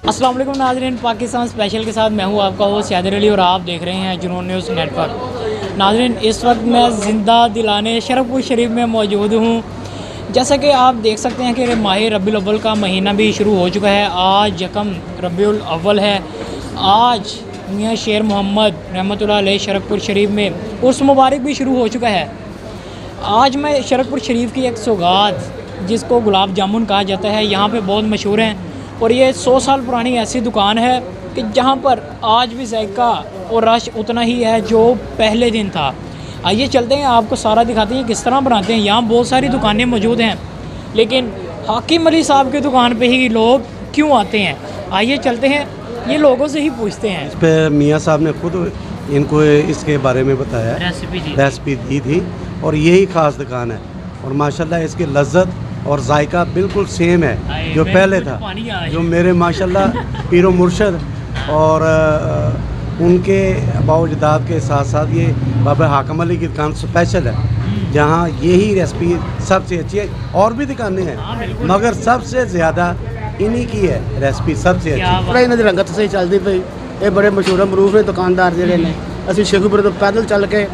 अस्सलाम वालेकुम नाज़रीन, पाकिस्तान स्पेशल के साथ मैं हूं आपका होस्ट हैदर अली और आप देख रहे हैं जुनून न्यूज़ नेटवर्क। नाज़रीन, इस वक्त मैं ज़िंदा दिलाने शरफपुर शरीफ में मौजूद हूं। जैसा कि आप देख सकते हैं कि माह रबीउल अव्वल का महीना भी शुरू हो चुका है। आज यकम रबीउल अव्वल है। आज मियाँ शेर मोहम्मद रहमतुल्लाह अलैह शरफपुर शरीफ में उर्स मुबारक भी शुरू हो चुका है। आज मैं शरफपुर शरीफ की एक सौगात जिसको गुलाब जामुन कहा जाता है यहाँ पे बहुत मशहूर हैं और ये 100 साल पुरानी ऐसी दुकान है कि जहाँ पर आज भी जायका और रश उतना ही है जो पहले दिन था। आइए चलते हैं, आपको सारा दिखाते हैं किस तरह बनाते हैं। यहाँ बहुत सारी दुकानें मौजूद हैं लेकिन हाकिम अली साहब की दुकान पे ही लोग क्यों आते हैं। आइए चलते हैं, ये लोगों से ही पूछते हैं। इस पर मियाँ साहब ने खुद इनको इसके बारे में बताया, रेसिपी दी थी और यही ख़ास दुकान है और माशाल्लाह इसकी लज्जत और जायका बिल्कुल सेम है जो पहले था। जो मेरे माशाल्लाह पीरो मुर्शद और उनके बाउजदाद के साथ साथ ये बाबा हाकिम अली की दुकान स्पेशल है जहाँ यही रेसिपी सबसे अच्छी है। और भी दुकानें हैं मगर सबसे ज़्यादा इन्हीं की है रेसिपी सबसे अच्छी। इन्होंने रंगत से चलती पई, ये बड़े मशहूर मरूफ ने दुकानदार ਜਿਹੜੇ ਨੇ। ਅਸੀਂ ਸ਼ੇਖੂਪੁਰੇ ਤੋਂ ਪੈਦਲ ਚੱਲ ਕੇ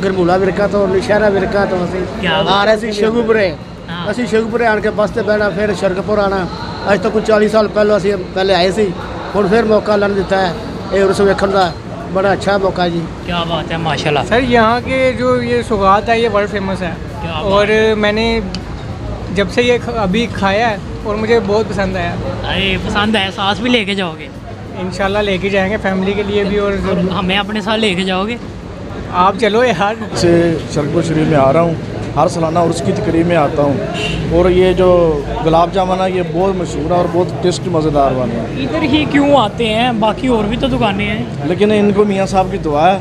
ਗਰਮੂਲਾ ਵਿਰਕਾ ਤੋਂ ਨਸ਼ਹਿਰਾ ਵਿਰਕਾ ਤੋਂ ਅਸੀਂ ਆ ਰਹੇ ਸੀ ਸ਼ੇਖੂਪੁਰੇ। ਅਸੀਂ ਸ਼ੇਖੂਪੁਰੇ ਆਣ ਕੇ ਬੱਸ ਤੇ ਬਹਿਣਾ, ਫਿਰ ਸ਼ਰਕਪੁਰ ਆਣਾ। ਅੱਜ ਤੋਂ ਕੁਝ 40 ਸਾਲ ਪਹਿਲਾਂ ਅਸੀਂ ਪਹਿਲੇ ਆਏ ਸੀ, ਹੁਣ ਫਿਰ मौका लन ਦਿੱਤਾ है। ये उर्स वेखण का बड़ा अच्छा मौका है जी। क्या बात है, माशाल्लाह। सर यहाँ के जो ये सौगात है ये वर्ल्ड फेमस है और मैंने जब से ये अभी खाया है और मुझे बहुत पसंद आया। अरे पसंद है, सास भी लेके जाओगे? इंशाल्लाह लेके जाएंगे फैमिली के लिए भी और हमें अपने साथ लेके जाओगे? आप चलो यार। से शरफपुर शरीफ में आ रहा हूँ, हर सालाना उर्स की तकरीब में आता हूँ और ये जो गुलाब जामुन है ये बहुत मशहूर है और बहुत टेस्ट मज़ेदार बना है। इधर ही क्यों आते हैं, बाकी और भी तो दुकानें हैं। लेकिन इनको मियाँ साहब की दुआ है,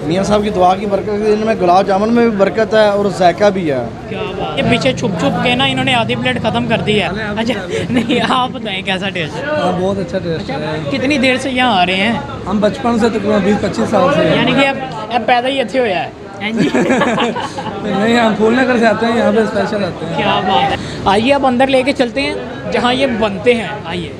मियाँ साहब की दुआ की बरकत, इनमें गुलाब जामुन में भी बरकत है और जायका भी है। क्या बात है। ये पीछे छुप छुप के ना इन्होंने आधी प्लेट ख़त्म कर दी है। अच्छा नहीं, आप बताएं कैसा टेस्ट? हाँ, बहुत अच्छा टेस्ट है। कितनी देर से यहाँ आ रहे हैं? हम बचपन से तकरीबन 20-25 साल से। यानी कि अब पैदा ही अच्छे हुआ है जी। नहीं, हम फूलनगर से आते हैं, यहाँ पे स्पेशल आते हैं। क्या बात है। आइए अब अंदर लेके चलते हैं जहाँ ये बनते हैं। आइए।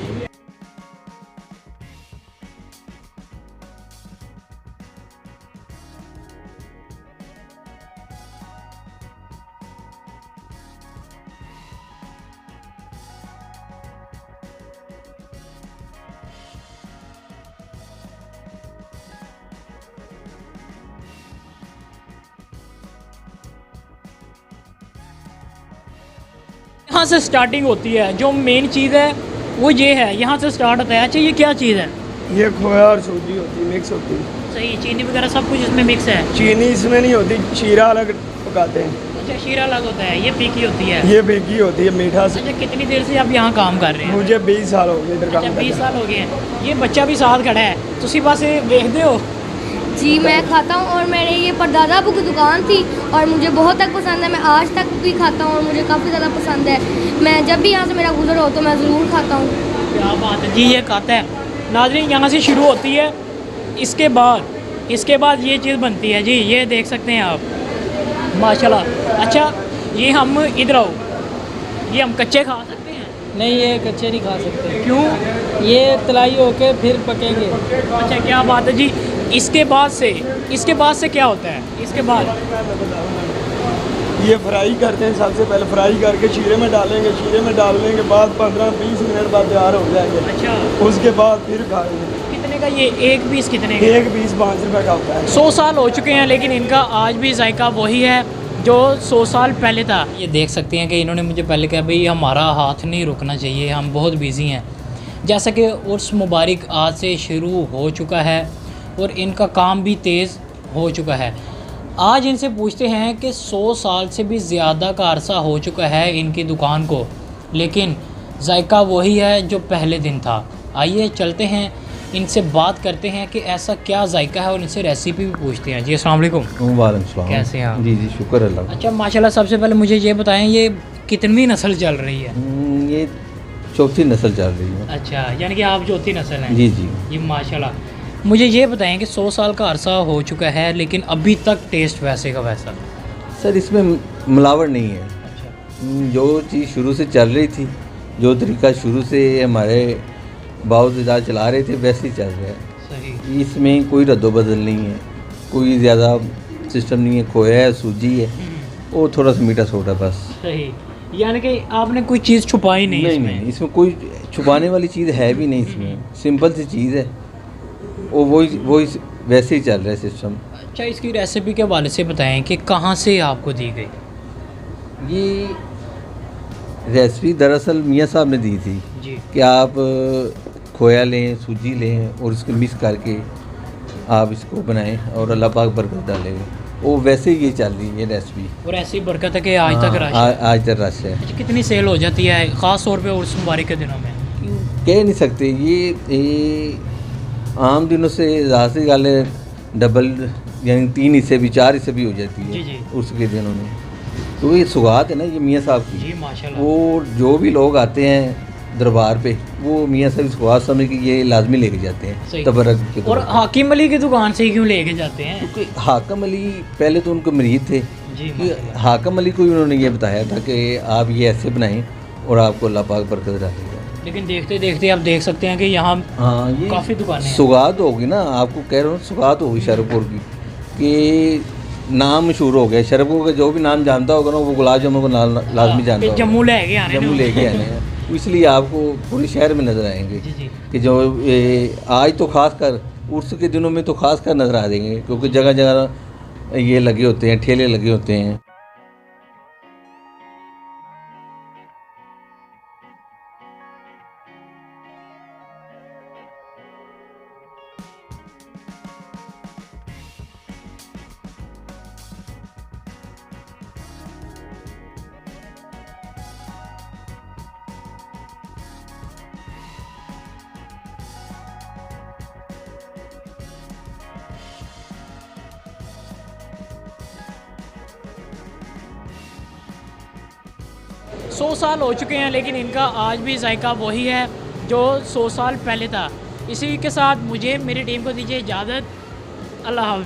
यहाँ से स्टार्टिंग होती है, जो मेन चीज़ है वो ये है, यहाँ से स्टार्ट होता है। अच्छा ये क्या चीज़ है? ये खोया और सूजी होती है, मिक्स होती है। सही, चीनी वगैरह सब कुछ इसमें मिक्स है। चीनी इसमें नहीं होती, शीरा अलग पकाते हैं। अच्छा शीरा अलग होता है, ये फीकी होती है। ये बेकी होती है मीठा से। अच्छा कितनी देर से आप यहाँ काम कर रहे हैं? मुझे 20 साल हो गए इधर काम अच्छा करते 20 साल हो गए हैं। ये बच्चा भी साथ खड़ा है, तुसी बस देखते हो? जी मैं खाता हूँ और मैंने ये परदादा अबू की दुकान थी और मुझे बहुत तक पसंद है। मैं आज तक भी खाता हूँ और मुझे काफ़ी ज़्यादा पसंद है। मैं जब भी यहाँ से मेरा गुजर हो तो मैं ज़रूर खाता हूँ। क्या बात है जी, ये खाता है। नाज़रीन यहाँ से शुरू होती है, इसके बाद ये चीज़ बनती है जी, ये देख सकते हैं आप माशाल्लाह। अच्छा ये हम इधर आओ, ये हम कच्चे खा सकते हैं? नहीं, ये कच्चे नहीं खा सकते। क्यों? ये तलाई होके फिर पकेंगे। अच्छा क्या बात है जी। इसके बाद से क्या होता है? इसके बाद ये फ्राई करते हैं, सबसे पहले फ्राई करके शीरे में डालेंगे, शीरे में डालने के बाद 15-20 मिनट बाद तैयार हो जाएंगे। अच्छा उसके बाद फिर खाएंगे। कितने का ये एक पीस कितने का? एक पीस 5 रुपये का होता है। 100 साल हो चुके हैं लेकिन इनका आज भी जायका वही है जो 100 साल पहले था। ये देख सकते हैं कि इन्होंने मुझे पहले कहा भाई हमारा हाथ नहीं रुकना चाहिए, हम बहुत बिज़ी हैं। जैसा कि उर्स मुबारक आज से शुरू हो चुका है और इनका काम भी तेज़ हो चुका है। आज इनसे पूछते हैं कि 100 साल से भी ज़्यादा का अरसा हो चुका है इनकी दुकान को, लेकिन जायका वही है जो पहले दिन था। आइए चलते हैं, इनसे बात करते हैं कि ऐसा क्या जायका है और इनसे रेसिपी भी पूछते हैं। जी अस्सलाम वालेकुम। वालेकुम सलाम। कैसे हैं आप? जी जी शुक्र अल्लाह। अच्छा माशाल्लाह, सबसे पहले मुझे ये बताएं ये कितनी नस्ल चल रही है? ये चौथी नस्ल चल रही है। अच्छा यानी कि आप चौथी नस्ल हैं? जी जी। ये माशाल्लाह। मुझे ये बताएं कि 100 साल का अरसा हो चुका है लेकिन अभी तक टेस्ट वैसे का वैसा? सर इसमें मिलावट नहीं है। अच्छा जो चीज़ शुरू से चल रही थी, जो तरीका शुरू से हमारे बावजूद चला रहे थे वैसे ही चल रहा है। सही। इसमें कोई रद्दोबदल नहीं है, कोई ज़्यादा सिस्टम नहीं है। खोया है, सूजी है, वो थोड़ा सा मीठा सोडा बस। सही, यानी कि आपने कोई चीज़ छुपाई नहीं नहीं इसमें। नहीं, इसमें कोई छुपाने वाली चीज़ है भी नहीं, इसमें सिंपल सी चीज़ है, वही वैसे ही चल रहा है सिस्टम। अच्छा, इसकी रेसिपी के हवाले से बताएं कि कहाँ से आपको दी गई? ये रेसिपी दरअसल मियाँ साहब ने दी थी जी। कि आप खोया लें, सूजी लें और इसको मिक्स करके आप इसको बनाएं और अल्लाह पाक बरकत डालेगा। वो वैसे ही ये चल रही है रेसिपी, और ऐसी बरकत है कि आज तक रश है। आज तक रश है। अच्छा, कितनी सेल हो जाती है ख़ास तौर पे उर्स मुबारक के दिनों में? कह नहीं सकते, ये आम दिनों से ज़्यादा सी गल है, डबल यानी 3 हिस्से भी 4 हिस्से भी हो जाती है जी जी। उर्स के दिनों में। तो ये सौगात है ना ये मियाँ साहब की। जी माशाल्लाह। वो जो भी लोग आते हैं दरबार पे, वो मियाँ साहब सौगात समझ के ये लाजमी लेके जाते सही। हैं तबर्रक के तौर और पे। हाकिम अली की दुकान से ही क्यों लेके जाते हैं? क्योंकि हाकिम अली पहले तो उनके मरीद थे जी कि हाकिम अली को उन्होंने ये बताया था कि आप ये ऐसे बनाएं और आपको अल्लाह पाक बरकत डालेगा। लेकिन देखते देखते आप देख सकते हैं कि यहाँ हाँ, ये काफ़ी दुकानें हैं। सौगात होगी ना, आपको कह रहा हूँ सौगात होगी शरफपुर की, कि नाम मशहूर हो गया शरफपुर का। जो भी नाम जानता होगा ना वो गुलाब जामुन को लाजमी जानता होगा। जम्मू लेके आने जम्मू लेके आने हैं, इसलिए आपको पूरे शहर में नज़र आएंगे जी जी। कि जो आज तो खास कर उर्स के दिनों में तो खास कर नज़र आ देंगे, क्योंकि जगह जगह ये लगे होते हैं, ठेले लगे होते हैं। सौ साल हो चुके हैं लेकिन इनका आज भी जायका वही है जो 100 साल पहले था। इसी के साथ मुझे मेरी टीम को दीजिए इजाज़त। अल्लाह हाफ़िज़।